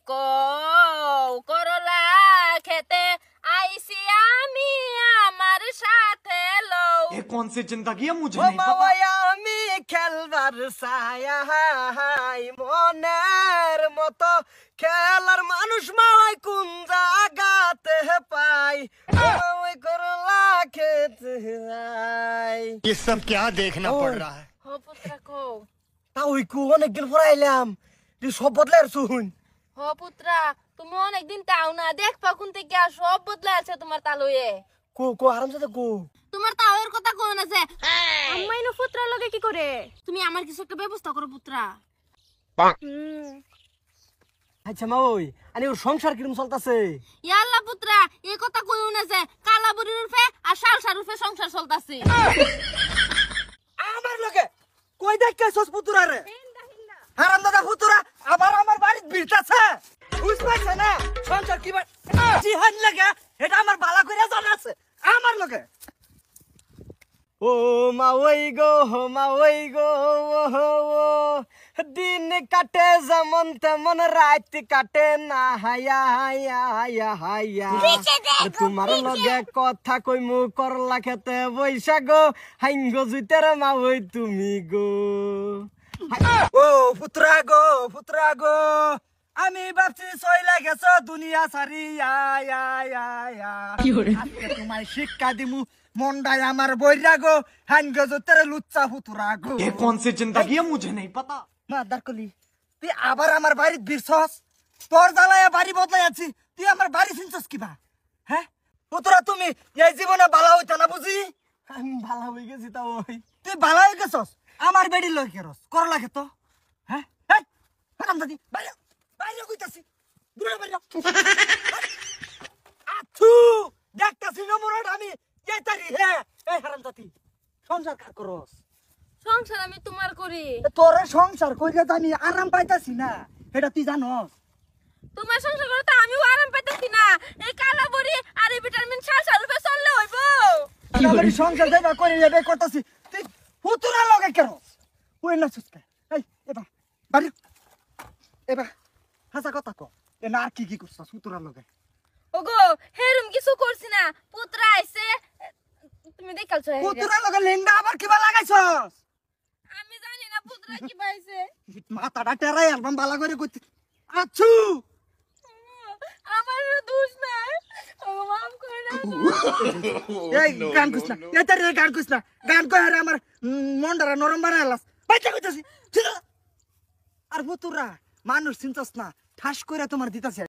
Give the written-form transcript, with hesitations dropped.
কও করলা খেতে আইছি আমি আমার সাথে লও। ये कौन सी जिंदगी है मुझे ও नहीं पता। মাওয়া আমি খেলবার ছায়া হাই মনের মতো খেলার মানুষ মাওয়াই কোন জায়গাতে পাই ওই করলা খেতে যাই। ये सब क्या देखना पड़ रहा है। হ পুত্রা কও। তা ওই কু অনেকদিন পর আইলাম তুই সব বদলাই শুন। হ পুত্রা তুমি অনেকদিন তাও না দেখবা কোন থেকে সব বদলে আছে তোমার তালুয়ে। কো কো আরাম সাথে কো। তোমার তাওয়ের কথা কোন আছে? আম্মাই না পুত্রার লগে কি করে? তুমি আমার কিছু একটা ব্যবস্থা করো পুত্রা। আচ্ছা মা ওই আনি ওর সংসার কিরম চলতেছে? ইয়াল্লা পুত্রা এই কথা কই উনেছে কালা বুড়ির রূপে আর শালসার রূপে সংসার চলতাছে। আমার লগে কই দেখছস পুতুরা রে? হারাম দাদা পুতুরা আবার আমার বাড়িতে ভিড়তাছে বুঝ পাইছ না সংসার কি জিহাদ লাগে এটা আমার বালা কইরা জানা আছে আমার লগে। ও মা ওই গো দিন কাটে যেমন তেমন রাত কাটে না হায়া হায়া হায়া হায়া তোমার লগে কথা কইমু করলা খেতে বৈশা গো হাইঙ্গো জুইতের মা ওই তুমি গো। ও পুত্রা গো আমি ভাবছি সইলা গেছ দুনিয়া সারি তোমার শিক্ষা দিমু মন্ডায় আমার বইরা গো হাইঙ্গো জুইতের লুচ্চা পুত্রা গো। ये कौन सी जिंदगी है मुझे नहीं पता। মাদার কলি তুই আবার আমার বাড়িতে বিরছস তোর জ্বালায় বাড়ি বদলাই আছি তুই আমার বাড়ি চিনছস কিবা হ্যাঁ পুত্রা তুমি এই জীবনে বালা হইতা না বুঝি আমি বালা হই গেছি তা ওই তুই বালা হই গেছস আমার বেডি লই কেরস কর লাগে তো হ্যাঁ এই হারাম দাদি বাইরে বাইরে কইতাছি দূরে বাইরে আছু দেখতাছি না মোরড আমি এই তারি হ্যাঁ এই হারাম দাদি সংসার কার করস? সংসার আমি তোমার করি। তোর সংসার কইরা জানি আরাম পাইতাছি না এটা তুই জানোস? তোমার সংসার করে তো আমিও আরাম পাইতেছি না। এই কালা বুড়ি আর এই ভিটামিন শালসার রূপে চললে হইবো। আমার সংসার যাইবা করে যাবে করতাছি তুই পুতুরা লগে কেন ওই না সুস্কা এই এবা বাড়ি এবা হাসা কথা কো এ না আর কি করছস পুতুরা লগে? ওগো হেরুম কিছু করছি না পুত্রা আইছে তুমি দেখালছো। পুতুরা লগে লেঙ্গা আবার কিবা লাগাইছস? আমি জানি না পুত্রা কি পাইছে। মাথাটা টেরাই আলবাম বালা করে কইতে আছু আমার দোষ নাই। ও মাফ করে দাও। এই গান কইছ না এটা রে গান কইছ না গান কই আরে আমার মনডারা নরম বানাইলাস বাইটা কইতাছি আর পুতুরা মানুষ চিনছস না ঠাস কইরা তোমার দিতাছে।